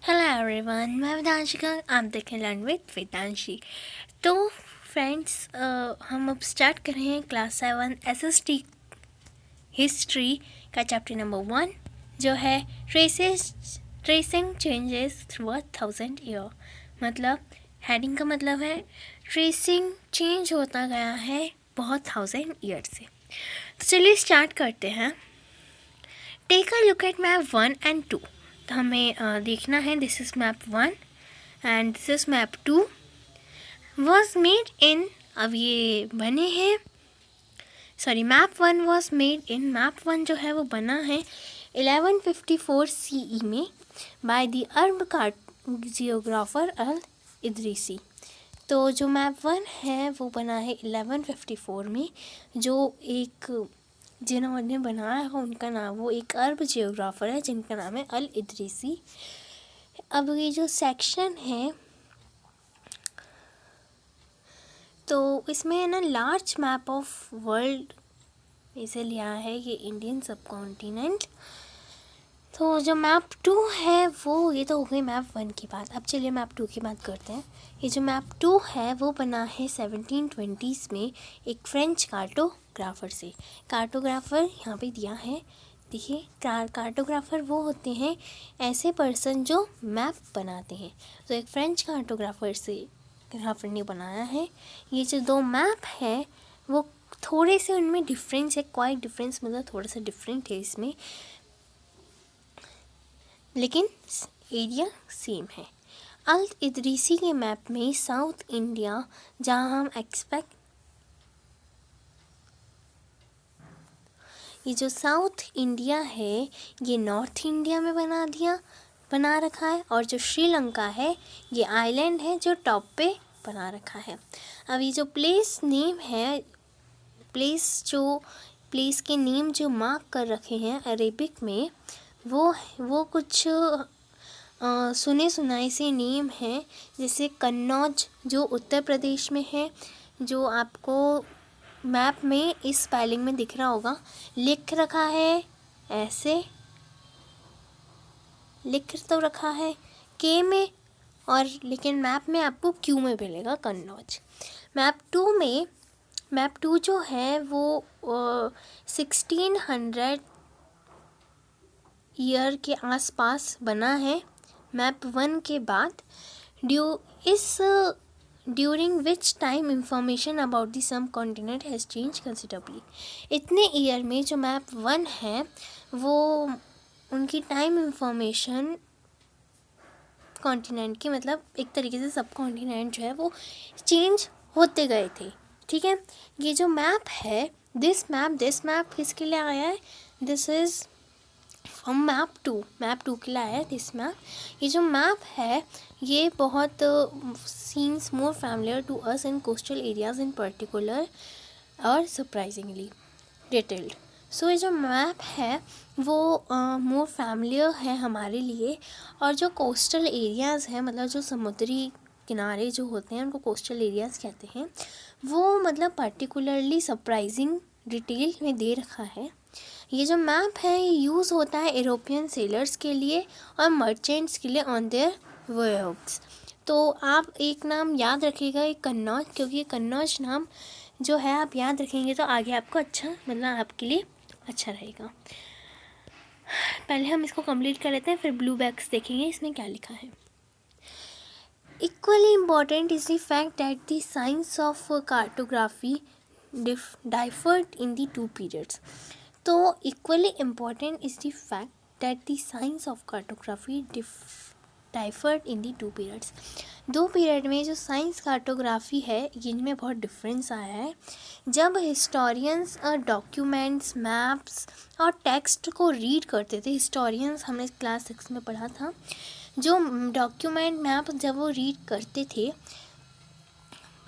Hello everyone, मैं वेदांशिका। आप देखें लर्न विद वेदांशी। तो फ्रेंड्स, हम अब स्टार्ट कर रहे हैं क्लास 7 SST हिस्ट्री का चैप्टर नंबर 1 जो है ट्रेसिंग चेंजेस थ्रू 1000 ईयर। मतलब हेडिंग का मतलब है ट्रेसिंग चेंज होता गया है बहुत 1000 ईयर से। तो चलिए स्टार्ट करते हैं। Take a look at map 1 and 2। तो हमें देखना है this is map 1 and this is map 2 was made in, अब ये बने हैं, sorry map 1 was made in, map 1 जो है वो बना है 1154 CE में by the Arab geographer Al Idrisi. तो जो मैप 1 है वो बना है 1154 में, जो एक जिन्होंने बनाया है उनका नाम, वो एक अरब जियोग्राफर है जिनका नाम है अल इदरीसी। अब ये जो सेक्शन है तो इसमें है ना लार्ज मैप ऑफ वर्ल्ड इसे लिया है, ये इंडियन सब कॉन्टिनेंट। तो जो मैप 2 है वो, ये तो हो गई मैप 1 की बात। अब चलिए मैप 2 की बात करते हैं। ये जो मैप 2 है वो बना है 1720s में एक फ्रेंच कार्टोग्राफर से। कार्टोग्राफर यहाँ पे दिया है, देखिए कार्टोग्राफर वो होते हैं ऐसे पर्सन जो मैप बनाते हैं। तो एक फ्रेंच कार्टोग्राफर ने बनाया है। ये जो दो मैप है वो थोड़े से उनमें डिफरेंस है, क्वाइट डिफरेंस, मतलब थोड़ा सा डिफरेंट है इसमें, लेकिन एरिया सेम है। अल इदरीसी के मैप में साउथ इंडिया, जहाँ हम ये जो साउथ इंडिया है ये नॉर्थ इंडिया में बना रखा है, और जो श्रीलंका है ये आइलैंड है जो टॉप पे बना रखा है। अब ये जो प्लेस नेम है, प्लेस के नेम जो मार्क कर रखे हैं अरेबिक में, वो कुछ सुने सुनाए से नेम हैं। जैसे कन्नौज जो उत्तर प्रदेश में है, जो आपको मैप में इस स्पेलिंग में दिख रहा होगा, लिख रखा है ऐसे, लिख तो रखा है के में, और लेकिन मैप में आपको क्यू में मिलेगा कन्नौज। मैप 2 जो है वो 1600 ईयर के आसपास बना है मैप 1 के बाद। During which time information about the subcontinent has change considerably. इतने ईयर में जो मैप 1 है वो उनकी टाइम इंफॉर्मेशन कॉन्टिनेंट की, मतलब एक तरीके से सब कॉन्टिनेंट जो है वो चेंज होते गए थे। ठीक है, ये जो मैप है दिस मैप किसके लिए आया है? दिस इज़ फ्रॉम मैप 2 के लिए आया है दिस मैप। ये जो मैप है ये बहुत seems more familiar to us in coastal areas in particular और सरप्राइजिंगली डिटेल्ड। सो ये जो मैप है वो मोर फैमिलियर है हमारे लिए, और जो कोस्टल एरियाज़ हैं, मतलब जो समुद्री किनारे जो होते हैं उनको कोस्टल एरियाज़ कहते हैं, वो मतलब पर्टिकुलरली सरप्राइजिंग डिटेल में दे रखा है। ये जो मैप है ये यूज़ होता है यूरोपियन सेलर्स के लिए और मर्चेंट्स के लिए ऑन देयर वॉयेज। तो आप एक नाम याद रखिएगा, ये कन्नौज, क्योंकि ये कन्नौज नाम जो है आप याद रखेंगे तो आगे आपको अच्छा, मतलब आपके लिए अच्छा रहेगा। पहले हम इसको कंप्लीट कर लेते हैं, फिर ब्लू बैग्स देखेंगे इसमें क्या लिखा है। Equally important is the fact that the science of cartography differed in the two periods. तो equally important is the fact that the science of cartography differed in the two periods. दो period में जो science cartography है इनमें बहुत difference आया है। जब हिस्टोरियंस डॉक्यूमेंट्स, मैप्स और टेक्स्ट को रीड करते थे, हिस्टोरियंस हमने क्लास 6 में पढ़ा था, जो डॉक्यूमेंट मैप जब वो रीड करते थे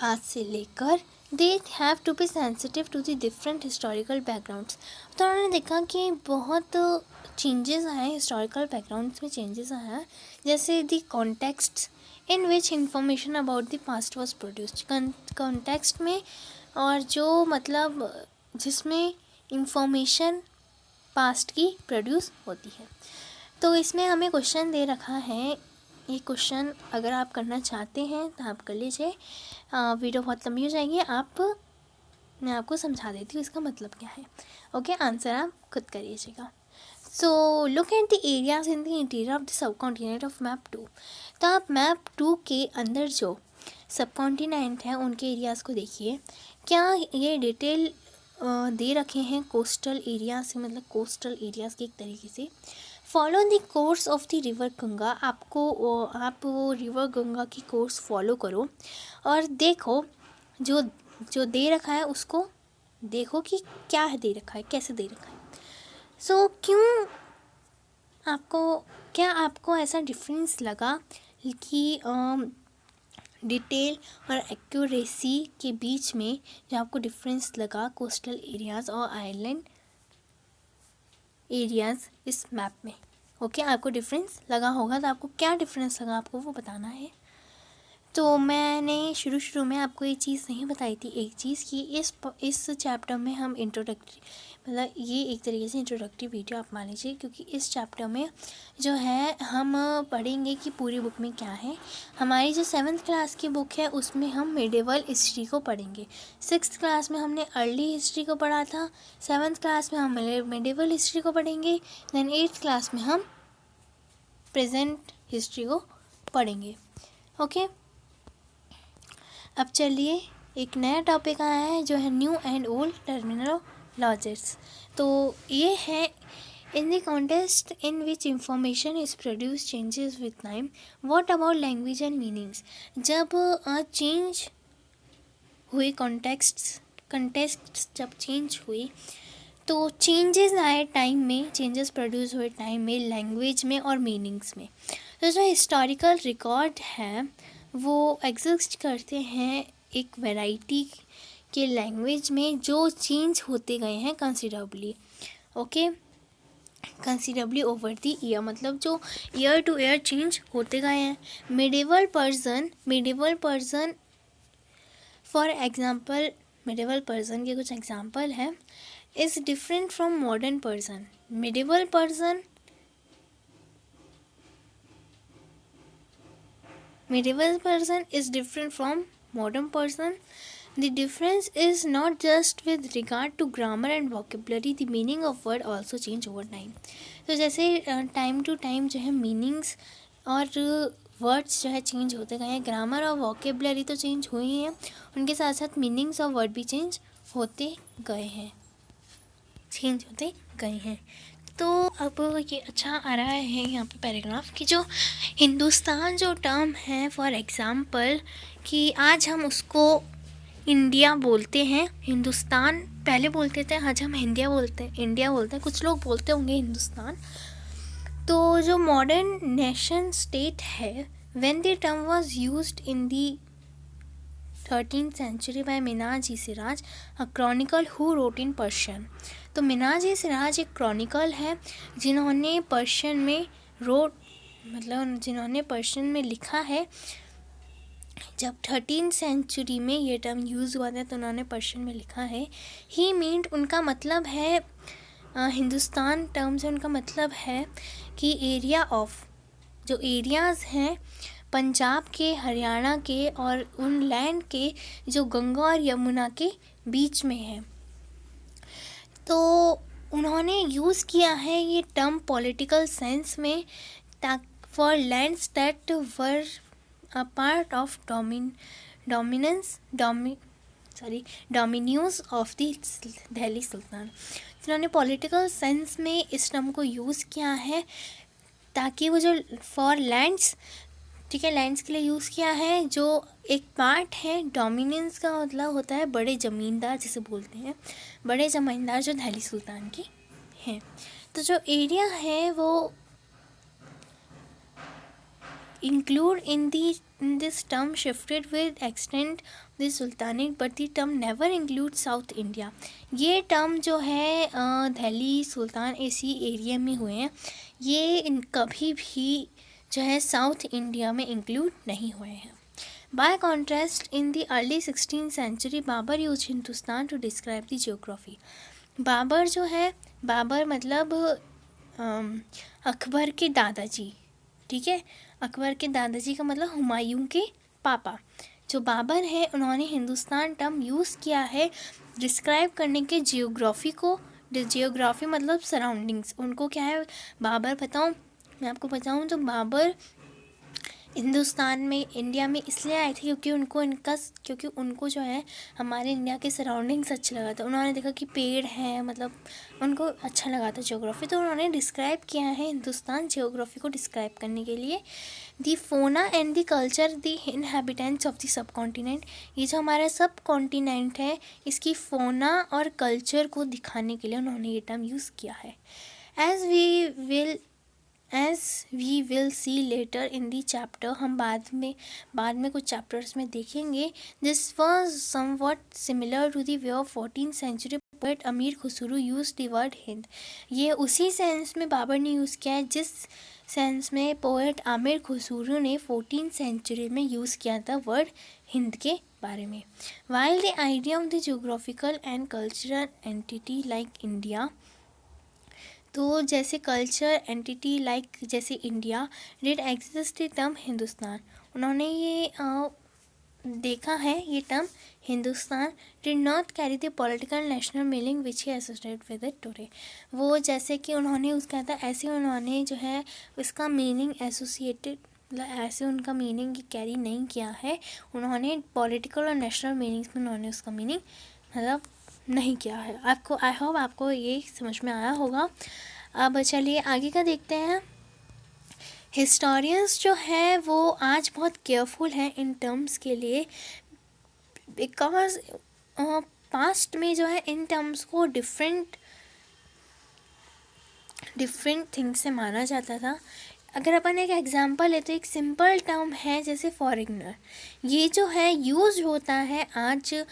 आज से लेकर, they have to be sensitive to the different historical backgrounds. तो उन्होंने देखा कि बहुत चेंजेस आए, हिस्टोरिकल बैकग्राउंड्स में चेंजेस आया, जैसे the context in which information about the past was produced, context में, और जो मतलब जिसमें इंफॉर्मेशन पास्ट की प्रोड्यूस होती है। तो इसमें हमें क्वेश्चन दे रखा है ये क्वेश्चन अगर आप करना चाहते हैं तो आप कर लीजिए। वीडियो बहुत लंबी हो जाएगी, मैं आपको समझा देती हूँ इसका मतलब क्या है। ओके, आंसर आप खुद करिएगा। So look at the areas in the interior of the सब कॉन्टिनेंट ऑफ मैप 2। तो आप मैप 2 के अंदर जो सब कॉन्टिनेंट हैं उनके एरियाज़ को देखिए। क्या ये डिटेल दे रखे हैं कोस्टल एरिया से, मतलब कोस्टल एरियाज़ के एक तरीके से। Follow the course of the river Ganga, आप वो रिवर गंगा की कोर्स फॉलो करो और देखो जो दे रखा है उसको देखो कि क्या है दे रखा है, कैसे दे रखा है। सो क्या आपको ऐसा डिफरेंस लगा कि डिटेल और एक्यूरेसी के बीच में जो आपको डिफरेंस लगा कोस्टल एरियाज़ और आइलैंड एरियाज़ इस मैप में? ओके, आपको डिफरेंस लगा होगा, तो आपको क्या डिफरेंस लगा आपको वो बताना है। तो मैंने शुरू में आपको ये चीज़ नहीं बताई थी, एक चीज़ कि इस चैप्टर में हम इंट्रोडक्टरी, मतलब ये एक तरीके से इंट्रोडक्टरी वीडियो आप मान लीजिए, क्योंकि इस चैप्टर में जो है हम पढ़ेंगे कि पूरी बुक में क्या है। हमारी जो 7th क्लास की बुक है उसमें हम मिडिवल हिस्ट्री को पढ़ेंगे। 6th क्लास में हमने अर्ली हिस्ट्री को पढ़ा था, 7th क्लास में हम मिडिवल हिस्ट्री को पढ़ेंगे, देन 8th क्लास में हम प्रेजेंट हिस्ट्री को पढ़ेंगे। ओके, अब चलिए एक नया टॉपिक आया है जो है न्यू एंड ओल्ड टर्मिनोलॉजीज। तो ये है in the context in which information is produce changes with time, what about language and meanings. जब चेंज हुए कॉन्टेक्स्ट जब चेंज हुई तो चेंजेस आए टाइम में, चेंजेस प्रोड्यूस हुए टाइम में, लैंग्वेज में और मीनिंग्स में। तो जो हिस्टोरिकल रिकॉर्ड है वो एग्जिस्ट करते हैं एक वैरायटी के लैंग्वेज में जो चेंज होते गए हैं considerably. Okay, considerably over the year, मतलब जो ईयर टू ईयर चेंज होते गए हैं। Medieval person for example, medieval person के कुछ एग्जांपल है, is different from modern person. Medieval person is different from modern person. The difference is not just with regard to grammar and vocabulary, the meaning of word also change over time. तो जैसे time to time जो है meanings और words जो है change होते गए हैं, ग्रामर और वोकेबलरी तो चेंज हुई हैं, उनके साथ साथ मीनिंग्स और वर्ड भी चेंज होते गए हैं। तो अब ये अच्छा आ रहा है यहाँ पे पैराग्राफ कि जो हिंदुस्तान जो टर्म है, फॉर एग्ज़ाम्पल कि आज हम उसको इंडिया बोलते हैं, हिंदुस्तान पहले बोलते थे, आज हम इंडिया बोलते हैं, कुछ लोग बोलते होंगे हिंदुस्तान। तो जो मॉडर्न नेशन स्टेट है, when the term was used in the 13th century by Minhaj Siraj, a chronicle who wrote in Persian. तो मीनाजी सिराज एक क्रॉनिकल है जिन्होंने पर्शियन में लिखा है। जब 13th century में ये टर्म यूज़ हुआ था तो उन्होंने पर्शियन में लिखा है। ही मीन्ड, उनका मतलब है हिंदुस्तान टर्म से उनका मतलब है कि एरिया ऑफ, जो एरियाज़ हैं पंजाब के, हरियाणा के और उन लैंड के जो गंगा और यमुना के बीच में है। तो उन्होंने यूज़ किया है ये टर्म पॉलिटिकल सेंस में, for lands that were a part of dominions of the Delhi sultan. तो उन्होंने पॉलिटिकल सेंस में इस टर्म को यूज़ किया है ताकि वो जो फॉर लैंड्स, ठीक है, लैंड्स के लिए यूज़ किया है, जो एक पार्ट है। डोमिनेंस का मतलब होता है बड़े ज़मींदार, जिसे बोलते हैं बड़े ज़मींदार, जो दिल्ली सुल्तान की हैं। तो जो एरिया है वो include in this term shifted with extent the sultanate, but the term never include south India. ये टर्म जो है दिल्ली सुल्तान इसी एरिया में हुए हैं, ये कभी भी जो है साउथ इंडिया में इंक्लूड नहीं हुए हैं। By contrast, in the early 16th century, Babur use Hindustan to describe the geography. Babur जो है, बाबर मतलब अकबर के दादाजी, ठीक है, अकबर के दादाजी का मतलब हुमायूं के पापा जो बाबर है, उन्होंने हिंदुस्तान टर्म यूज़ किया है डिस्क्राइब करने के जियोग्राफी को। जियोग्राफी मतलब सराउंडिंग्स, उनको क्या है बाबर, बताऊँ मैं आपको बताऊँ तो बाबर हिंदुस्तान में, इंडिया में इसलिए आए थे क्योंकि उनको जो है हमारे इंडिया के सराउंडिंग्स अच्छा लगा था। उन्होंने देखा कि पेड़ हैं, मतलब उनको अच्छा लगा था ज्योग्राफी, तो उन्होंने डिस्क्राइब किया है हिंदुस्तान ज्योग्राफी को डिस्क्राइब करने के लिए। The fauna and the culture the inhabitants of the subcontinent, ये जो हमारा सब कॉन्टिनेंट है इसकी फोना और कल्चर को दिखाने के लिए उन्होंने ये टर्म यूज़ किया है। As we will see later in the chapter, हम बाद में कुछ चैप्टर्स में देखेंगे। This was somewhat similar to the way of 14th century poet अमीर Khusro used the word Hind. ये उसी सेंस में बाबर ने यूज़ किया है जिस सेंस में पोएट आमिर खुसरो ने 14th सेंचुरी में यूज़ किया था वर्ड हिंद के बारे में। While the idea of the geographical and cultural entity like India, तो जैसे कल्चर एंटिटी लाइक जैसे India did exist the term Hindustan, उन्होंने ये देखा है ये term Hindustan did not carry the political national meaning which he associate with it today. वो जैसे कि उन्होंने उसका था ऐसे उन्होंने जो है उसका मीनिंग एसोसिएटेड, मतलब ऐसे उनका मीनिंग कैरी नहीं किया है, उन्होंने पॉलिटिकल और नेशनल मीनिंग्स में उन्होंने उसका मीनिंग मतलब नहीं किया है। आपको आई होप आपको ये समझ में आया होगा। अब चलिए आगे का देखते हैं। हिस्टोरियंस जो है वो आज बहुत केयरफुल हैं इन टर्म्स के लिए, बिकॉज पास्ट में जो है इन टर्म्स को डिफरेंट थिंग्स से माना जाता था। अगर अपन एक एग्जांपल ले तो एक सिंपल टर्म है जैसे फॉरेनर, ये जो है यूज़ होता है आज,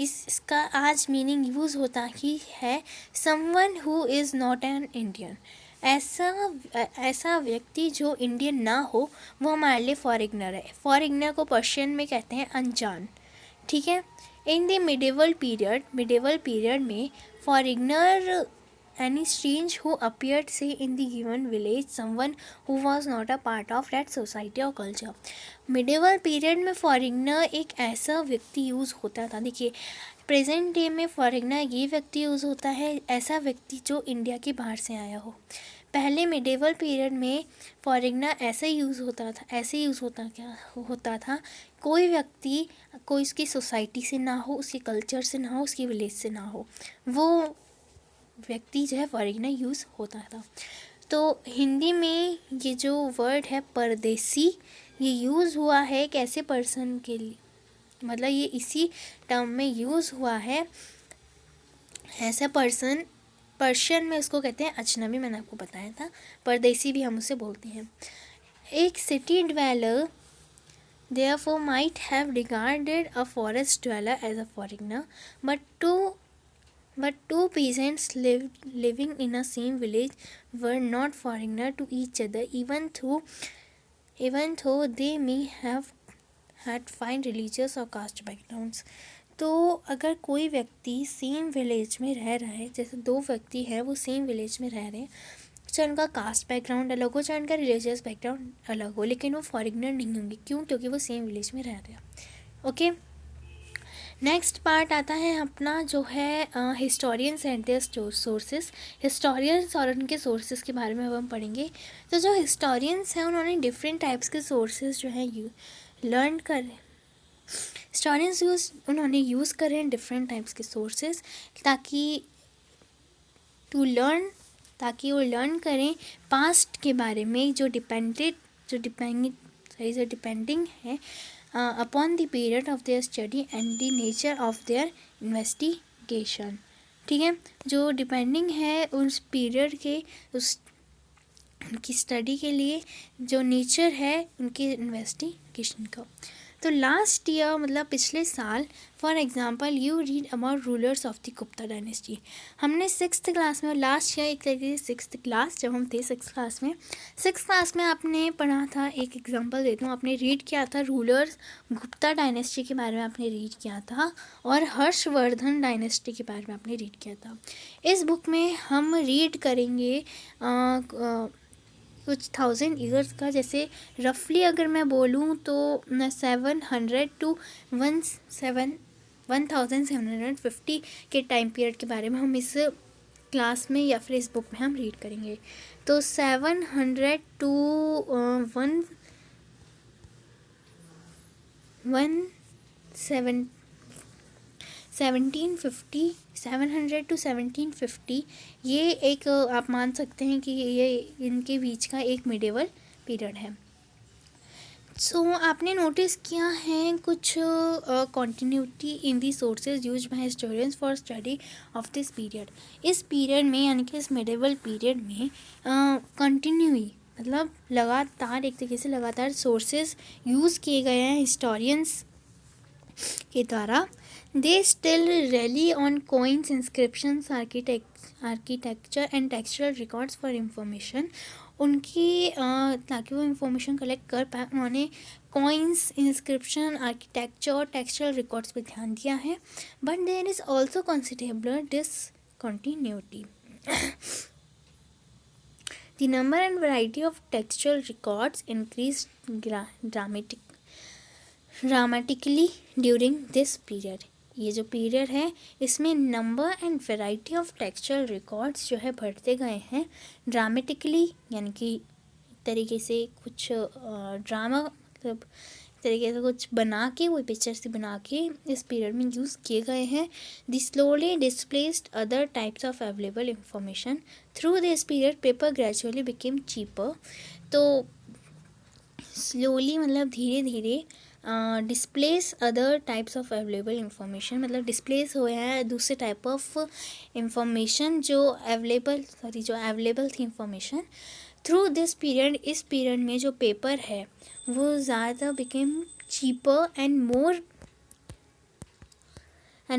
इसका आज मीनिंग यूज़ होता ही है someone who is not an Indian, ऐसा व्यक्ति जो इंडियन ना हो वो हमारे लिए फॉरेनर है। फॉरेनर को पर्शियन में कहते हैं अनजान, ठीक है। इन द मिडेवल पीरियड में foreigner any strange who appeared say in the given village, someone who was not a part of that society or culture। Medieval period में फॉरेनर एक ऐसा व्यक्ति यूज़ होता था। देखिए प्रेजेंट डे में foreigner ये व्यक्ति यूज़ होता है ऐसा व्यक्ति जो इंडिया के बाहर से आया हो। पहले मिडेवल पीरियड में फॉरेनर ऐसे यूज़ होता था कोई व्यक्ति कोई उसकी सोसाइटी से ना हो, उसके कल्चर से ना हो, उसकी विलेज से ना हो, वो व्यक्ति जो है फॉरेनर यूज़ होता था। तो हिंदी में ये जो वर्ड है परदेसी, ये यूज़ हुआ है एक ऐसे पर्सन के लिए, मतलब ये इसी टर्म में यूज़ हुआ है ऐसा पर्सन। पर्शियन में उसको कहते हैं अजनबी, मैंने आपको बताया था, परदेसी भी हम उसे बोलते हैं। एक city dweller therefore might have regarded a forest dweller as a foreigner, but two peasants living in a same village were not foreigner to each other, even though they may have had fine religious or caste backgrounds। तो अगर कोई व्यक्ति same village में रह रहा है, जैसे दो व्यक्ति हैं वो सेम विलेज में रह रहे हैं, चाहे उनका कास्ट बैकग्राउंड अलग हो, चाहे उनका रिलीजियस बैकग्राउंड अलग हो, लेकिन वो फॉरेनर नहीं होंगे। क्यों? क्योंकि वो सेम विलेज में रह रहे हैं। ओके, नेक्स्ट पार्ट आता है अपना जो है historians and their sources. Historians और उनके सोर्सेस के बारे में अब हम पढ़ेंगे। तो जो हिस्टोरियंस हैं उन्होंने डिफरेंट टाइप्स के सोर्सेस जो हैं लर्न कर हिस्टोरियंस उन्होंने यूज़ करे हैं डिफरेंट टाइप्स के सोर्सेस ताकि वो लर्न करें पास्ट के बारे में जो डिपेंडिंग है upon the period of their study and the nature of their investigation। ठीक है, जो डिपेंडिंग है उस पीरियड के उनकी स्टडी के लिए, जो नेचर है उनके इन्वेस्टिगेशन का। तो लास्ट ईयर मतलब पिछले साल for example you read about rulers of the Gupta dynasty. हमने 6th क्लास में, और लास्ट ईयर एक तरीके से 6th क्लास जब हम थे 6th क्लास में आपने पढ़ा था, एक एग्जांपल देता हूँ, आपने रीड किया था रूलर्स गुप्ता डायनेस्टी के बारे में आपने रीड किया था, और हर्षवर्धन डायनेस्टी के बारे में आपने रीड किया था। इस बुक में हम रीड करेंगे कुछ 1000 ईयर्स का, जैसे रफली अगर मैं बोलूँ तो 700 to 1750 के टाइम पीरियड के बारे में हम इस क्लास में या फिर इस बुक में हम रीड करेंगे। तो 700 to 1750 ये एक आप मान सकते हैं कि ये इनके बीच का एक मिडेवल पीरियड है। सो आपने नोटिस किया है कुछ continuity in the sources use by historians for study of this period. इस पीरियड में यानी कि इस मिडेवल पीरियड में कंटिन्यूई मतलब लगातार, एक तरीके से लगातार सोर्सेज यूज़ किए गए हैं हिस्टोरियंस के द्वारा। They still rely on coins, inscriptions, architecture and textual records for information. उनकी ताकि वो इंफॉर्मेशन कलेक्ट कर पाए, उन्होंने कॉइन्स, इंस्क्रिप्शन, आर्किटेक्चर और टेक्सचुरल रिकॉर्ड्स पर ध्यान दिया है। But there is also considerable discontinuity. The number and variety of textual records increased dramatically during this period। ये जो पीरियड है इसमें number and variety of textual records जो है बढ़ते गए हैं ड्रामेटिकली, यानी कि एक तरीके से कुछ ड्रामा मतलब तरीके से कुछ बना के, वो पिक्चर से बना के इस पीरियड में यूज़ किए गए हैं। The slowly displaced other types of available information through this period. Paper gradually became cheaper. तो स्लोली मतलब धीरे धीरे displace other types of available information, मतलब डिस्प्लेस हुए हैं दूसरे टाइप ऑफ इंफॉर्मेशन जो अवेलेबल थी इंफॉर्मेशन थ्रू दिस पीरियड। इस पीरियड में जो पेपर है वो ज़्यादा became cheaper and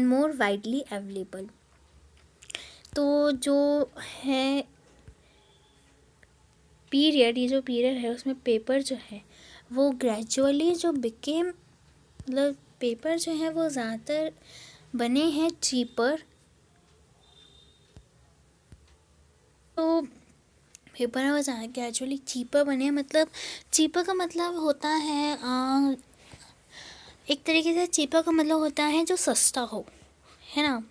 more widely available. तो जो है पीरियड, ये जो पीरियड है उसमें पेपर जो है वो ग्रेजुअली जो बिकेम मतलब पेपर जो है वो ज़्यादातर बने हैं चीपर। तो पेपर है वो ज़्यादा ग्रेजुअली चीपर बने, मतलब चीपर का मतलब होता है एक तरीके से चीपर का मतलब होता है जो सस्ता हो, है ना,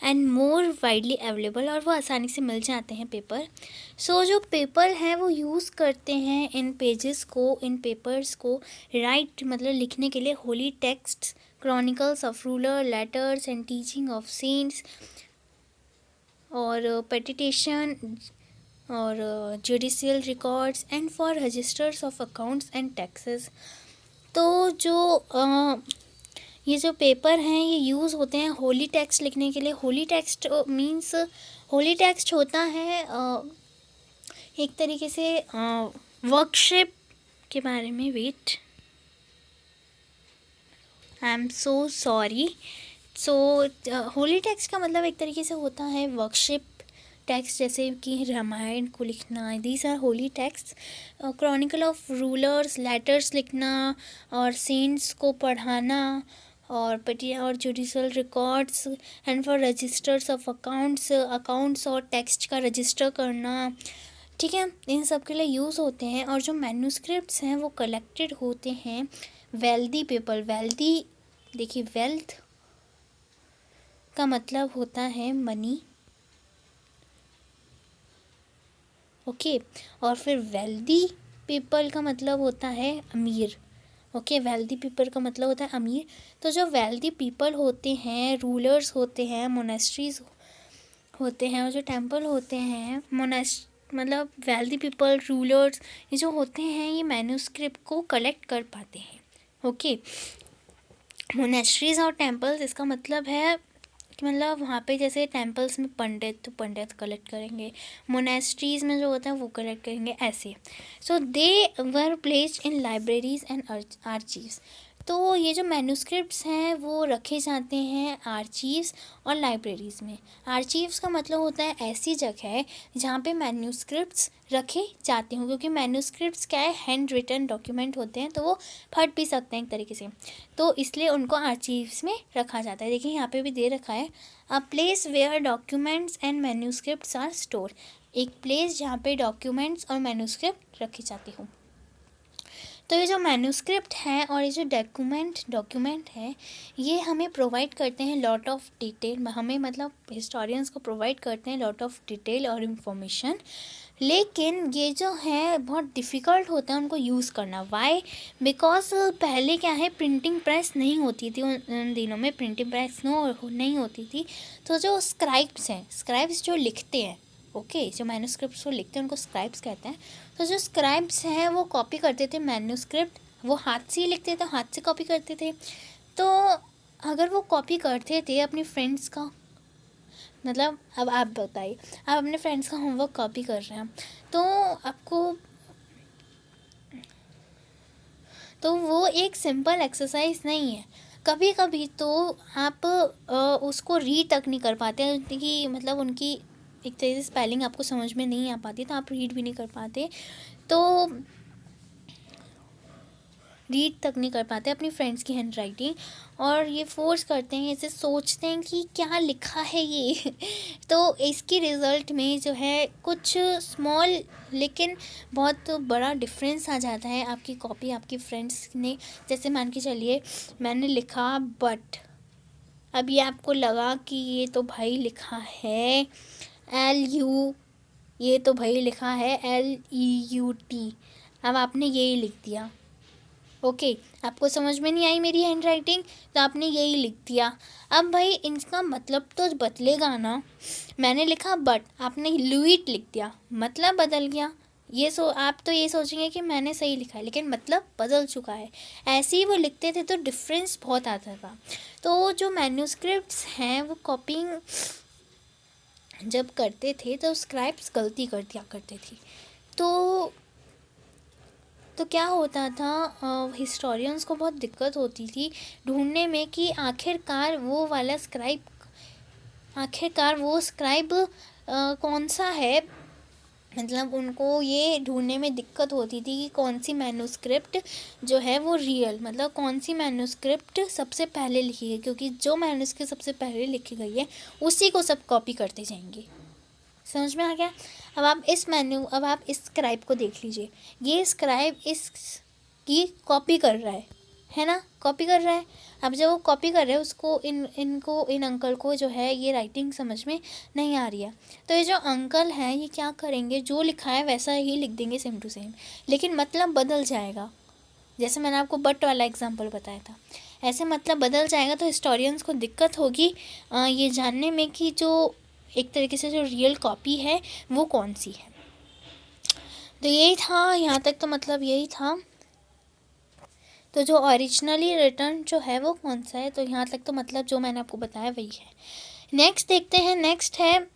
एंड मोर वाइडली अवेलेबल, और वो आसानी से मिल जाते हैं पेपर। सो जो पेपर है वो यूज़ करते हैं इन पेपर्स को राइट मतलब लिखने के लिए holy text, chronicles of ruler, letters and teaching of saints और पेटिशन और judicial records and for registers of accounts and taxes. तो जो ये जो पेपर हैं ये यूज़ होते हैं होली टेक्स्ट लिखने के लिए। Holy text means holy text होता है एक तरीके से वर्कशिप के बारे में। Wait, I am so sorry. So holy text का मतलब एक तरीके से होता है वर्कशिप टेक्स्ट, जैसे कि रामायण को लिखना, these are holy text. Chronicle of rulers, letters लिखना और सेंट्स को पढ़ाना और judicial records and for registers of accounts और टेक्स्ट का रजिस्टर करना, ठीक है, इन सब के लिए यूज़ होते हैं। और जो मैन्यूस्क्रिप्ट्स हैं वो कलेक्टेड होते हैं वेल्दी पीपल। वेल्दी, देखिए वेल्थ का मतलब होता है मनी, ओके, और फिर वेल्दी पीपल का मतलब होता है अमीर, ओके, वेल्दी पीपल का मतलब होता है अमीर। तो जो वेल्दी पीपल होते हैं, रूलर्स होते हैं, मोनेस्ट्रीज होते हैं और जो टेम्पल होते हैं, मतलब वेल्दी पीपल, रूलर्स, ये जो होते हैं ये मैन्यूस्क्रिप्ट को कलेक्ट कर पाते हैं, ओके। मोनेस्ट्रीज और टेम्पल्स, इसका मतलब है कि मतलब वहाँ पे जैसे टेम्पल्स में पंडित कलेक्ट करेंगे, मोनेस्ट्रीज में जो होता है वो कलेक्ट करेंगे, ऐसे। So they were placed in libraries and archives. तो ये जो मैन्यूस्क्रिप्ट्स हैं वो रखे जाते हैं आर्चीव्स और लाइब्रेरीज़ में। आर्चीव्स का मतलब होता है ऐसी जगह जहाँ पे मैन्यूस्क्रिप्ट्स रखे जाते हों, क्योंकि मैन्यूस्क्रिप्ट्स क्या है, हैंड रिटन डॉक्यूमेंट होते हैं, तो वो फट भी सकते हैं एक तरीके से, तो इसलिए उनको आर्चीव्स में रखा जाता है। देखिए यहाँ पे भी दे रखा है, a place where documents and manuscripts are store. एक प्लेस जहाँ पे डॉक्यूमेंट्स और मैन्युस्क्रिप्ट रखी जाती हो। तो ये जो मैन्युस्क्रिप्ट है और ये जो डॉक्यूमेंट है, ये हमें प्रोवाइड करते हैं लॉट ऑफ डिटेल, हमें मतलब हिस्टोरियंस को प्रोवाइड करते हैं लॉट ऑफ डिटेल और इन्फॉर्मेशन। लेकिन ये जो है बहुत डिफ़िकल्ट होता है उनको यूज़ करना। वाई? बिकॉज पहले क्या है, प्रिंटिंग प्रेस नहीं होती थी, उन दिनों में प्रिंटिंग प्रेस नहीं होती थी। तो जो स्क्राइब्स हैं, स्क्राइब्स जो लिखते हैं, ओके, जो मैन्युस्क्रिप्ट्स को लिखते हैं उनको स्क्राइब्स कहते हैं। तो जो स्क्राइब्स हैं वो कॉपी करते थे मैन्युस्क्रिप्ट, वो हाथ से ही लिखते थे, हाथ से कॉपी करते थे। तो अगर वो कॉपी करते थे अपनी फ्रेंड्स का, मतलब अब आप बताइए, आप अपने फ्रेंड्स का होमवर्क कॉपी कर रहे हैं, तो आपको, तो वो एक सिंपल एक्सरसाइज नहीं है। कभी कभी तो आप उसको रीड तक नहीं कर पाते, कि मतलब उनकी एक तरह से स्पेलिंग आपको समझ में नहीं आ पाती, तो आप रीड भी नहीं कर पाते, तो रीड तक नहीं कर पाते अपनी फ्रेंड्स की हैंड राइटिंग, और ये फोर्स करते हैं, ऐसे सोचते हैं कि क्या लिखा है ये तो इसकी रिज़ल्ट में जो है कुछ स्मॉल लेकिन बहुत बड़ा डिफरेंस आ जाता है। आपकी कॉपी आपकी फ्रेंड्स ने, जैसे मान के चलिए मैंने लिखा बट, अब ये आपको लगा कि ये तो भाई लिखा है LU, ये तो भाई लिखा है LEUT, अब आपने यही लिख दिया, ओके, आपको समझ में नहीं आई मेरी हैंड राइटिंग, तो आपने यही लिख दिया। अब भाई इनका मतलब तो बदलेगा ना। मैंने लिखा बट, आपने लुइट लिख दिया, मतलब बदल गया। आप तो ये सोचेंगे कि मैंने सही लिखा है, लेकिन मतलब बदल चुका है। ऐसे ही वो लिखते थे तो डिफरेंस बहुत आता था। तो जो मैन्युस्क्रिप्ट्स हैं वो कॉपिंग जब करते थे तो स्क्राइब्स गलती कर दिया करते थे। तो क्या होता था, हिस्टोरियंस को बहुत दिक्कत होती थी ढूंढने में कि आखिरकार वो स्क्राइब कौन सा है। मतलब उनको ये ढूंढने में दिक्कत होती थी कि कौन सी मैन्युस्क्रिप्ट जो है वो रियल, मतलब कौन सी मैन्युस्क्रिप्ट सबसे पहले लिखी है, क्योंकि जो मैन्युस्क्रिप्ट सबसे पहले लिखी गई है उसी को सब कॉपी करते जाएंगे। समझ में आ गया? अब आप इस स्क्राइब को देख लीजिए, ये स्क्राइब इसकी कॉपी कर रहा है ना, कॉपी कर रहा है। अब जब वो कॉपी कर रहा है, उसको इन अंकल को जो है ये राइटिंग समझ में नहीं आ रही है, तो ये जो अंकल हैं ये क्या करेंगे, जो लिखा है वैसा ही लिख देंगे सेम टू सेम, लेकिन मतलब बदल जाएगा। जैसे मैंने आपको बट वाला एग्जाम्पल बताया था, ऐसे मतलब बदल जाएगा। तो हिस्टोरियंस को दिक्कत होगी ये जानने में कि जो एक तरीके से जो रियल कॉपी है वो कौन सी है। तो यही था, यहाँ तक तो मतलब यही था। तो जो ओरिजिनली रिटर्न जो है वो कौन सा है, तो यहाँ तक तो मतलब जो मैंने आपको बताया वही है। नेक्स्ट देखते हैं, नेक्स्ट है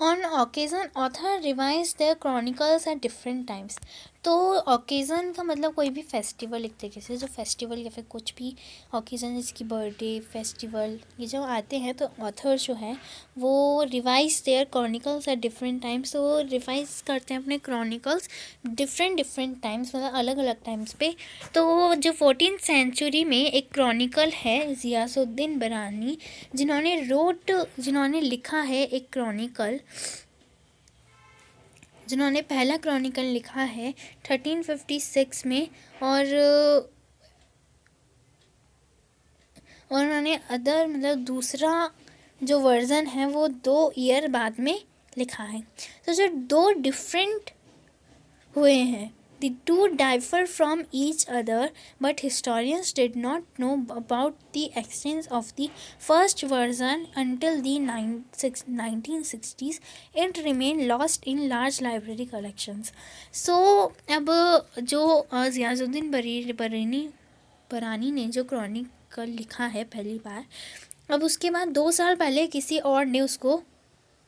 on occasion author revise their chronicles at different times. तो ओकेज़न का मतलब कोई भी फेस्टिवल, एक तरीके से जो फेस्टिवल या फिर कुछ भी ओकेज़न जिसकी बर्थडे फेस्टिवल ये जो आते हैं, तो ऑथर जो है वो revise their chronicles at different times, तो वो रिवाइज करते हैं अपने क्रॉनिकल्स डिफरेंट टाइम्स, मतलब अलग अलग टाइम्स पे। तो जो 14th सेंचुरी में एक क्रॉनिकल है गियासुद्दीन बरानी, जिन्होंने लिखा है एक क्रॉनिकल, जिन्होंने पहला क्रॉनिकल लिखा है 1356 में, और उन्होंने अदर मतलब दूसरा जो वर्ज़न है वो 2 ईयर बाद में लिखा है। तो जो 2 डिफरेंट हुए हैं, the two differ from each other, but historians did not know about the existence of the first version until the 1960s. It remained lost in large library collections. So अब जो गियासुद्दीन बरानी ने जो क्रॉनिकल लिखा है पहली बार, अब उसके बाद 2 साल पहले किसी और ने उसको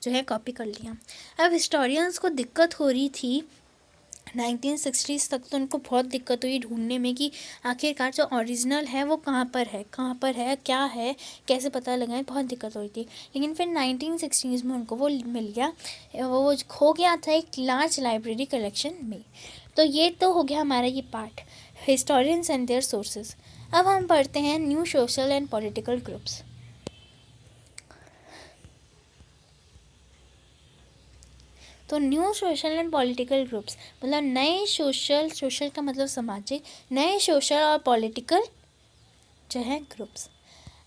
जो है कॉपी कर लिया। अब हिस्टोरियंस को दिक्कत हो रही थी 1960s तक, तो उनको बहुत दिक्कत हुई ढूंढने में कि आखिरकार जो ओरिजिनल है वो कहाँ पर है, क्या है, कैसे पता लगाएं, बहुत दिक्कत हुई थी। लेकिन फिर 1960s में उनको वो मिल गया, वो खो गया था एक लार्ज लाइब्रेरी कलेक्शन में। तो ये तो हो गया हमारा ये part, historians and their sources. अब हम पढ़ते हैं new social and political groups. तो new social and political groups मतलब नए सोशल का मतलब सामाजिक, नए सोशल और पॉलिटिकल जो है ग्रुप्स।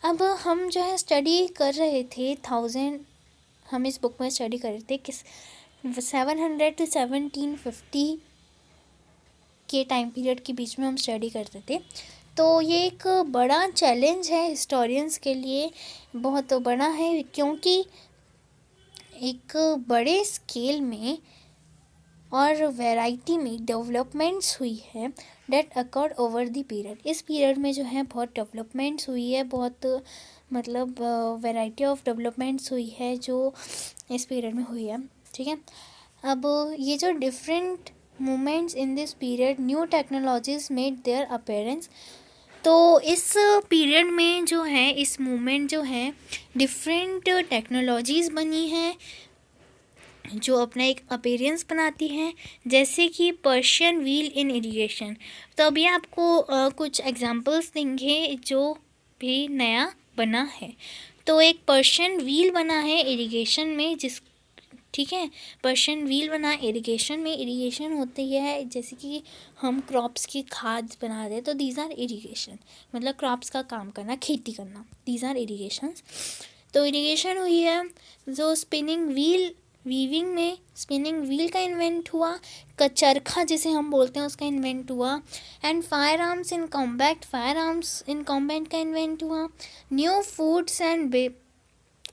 अब हम जो है स्टडी कर रहे थे हम इस बुक में स्टडी कर रहे थे किस 700 to 1750 के टाइम पीरियड के बीच में हम स्टडी करते थे। तो ये एक बड़ा चैलेंज है हिस्टोरियंस के लिए, बहुत बड़ा है, क्योंकि एक बड़े स्केल में और वैरायटी में डेवलपमेंट्स हुई है that occurred over the period. इस पीरियड में जो है बहुत डेवलपमेंट्स हुई है, बहुत मतलब वैरायटी ऑफ डेवलपमेंट्स हुई है जो इस पीरियड में हुई है। ठीक है, अब ये जो different moments in this period new technologies made their appearance. तो इस पीरियड में जो है इस मूवमेंट जो है डिफरेंट टेक्नोलॉजीज़ बनी हैं जो अपना एक अपीयरेंस बनाती हैं, जैसे कि पर्शियन व्हील इन इरिगेशन। तो अभी आपको कुछ एग्जांपल्स देंगे जो भी नया बना है। तो एक पर्शियन व्हील बना है इरिगेशन में, ठीक है, पर्शियन व्हील बना इरिगेशन में। इरिगेशन होती है जैसे कि हम क्रॉप्स की खाद बना रहे हैं, तो दीज आर इरिगेशन, मतलब क्रॉप्स का काम करना, खेती करना, दीज आर इरिगेशंस। तो इरिगेशन हुई है। जो स्पिनिंग व्हील, वीविंग में स्पिनिंग व्हील का इन्वेंट हुआ, चरखा जिसे हम बोलते हैं उसका इन्वेंट हुआ। And fire arms in combat, fire arms in combat का इन्वेंट हुआ। New foods and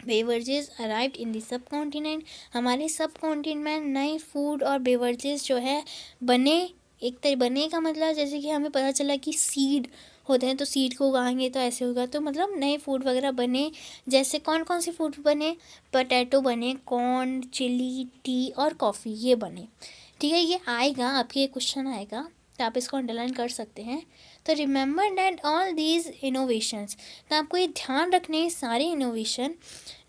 beverages arrived in the sub continent, हमारे सब कॉन्टिनेंट में नए फूड और बेवरेजेस जो है बने। एक तरह बने का मतलब जैसे कि हमें पता चला कि सीड होते हैं, तो सीड को उगाएंगे तो ऐसे होगा, तो मतलब नए फूड वगैरह बने। जैसे कौन कौन से फूड बने, पोटैटो बने, कॉर्न, चिली, टी और कॉफ़ी, ये बने। ठीक है, ये आएगा, आपके क्वेश्चन आएगा तो आप इसको अंडरलाइन कर सकते हैं। तो remember that all these innovations, तो आपको ये ध्यान रखने सारे इनोवेशन,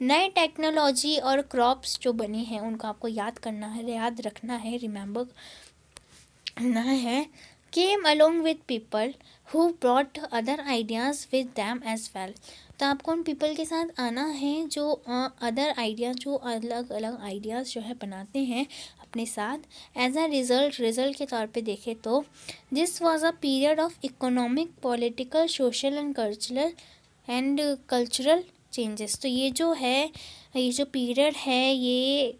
नए टेक्नोलॉजी और क्रॉप्स जो बने हैं उनको आपको याद करना है, याद रखना है, रिमेंबर करना है। Came along with people who brought other ideas with them as well, तो आपको उन पीपल के साथ आना है जो अदर आइडियाज़, जो अलग अलग आइडियाज़ जो है बनाते हैं अपने साथ। एज अ रिज़ल्ट के तौर पे देखें तो this was a period of economic, political, social and cultural changes. तो ये जो पीरियड है ये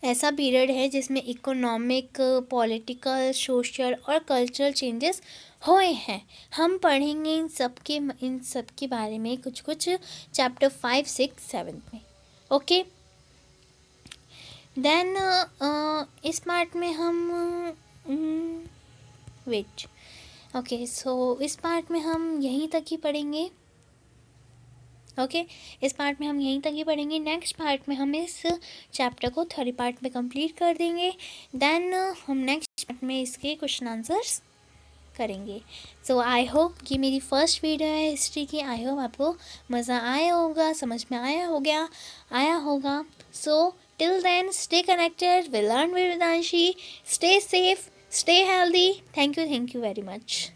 ऐसा पीरियड है जिसमें इकोनॉमिक, पॉलिटिकल, सोशल और कल्चरल चेंजेस हुए हैं। हम पढ़ेंगे इन सब के बारे में कुछ चैप्टर 5, 6, 7 में। ओके, देन इस पार्ट में हम इस पार्ट में हम यहीं तक ही पढ़ेंगे। इस पार्ट में हम यहीं तक ही पढ़ेंगे। नेक्स्ट पार्ट में हम इस चैप्टर को थर्ड पार्ट में कंप्लीट कर देंगे। देन हम नेक्स्ट पार्ट में इसके क्वेश्चन आंसर्स करेंगे। सो आई होप कि मेरी फर्स्ट वीडियो है हिस्ट्री की, आई होप आपको मज़ा आया होगा, समझ में आया होगा। So till then stay connected, will learn with Vedanshi, stay safe, stay healthy. Thank you very much.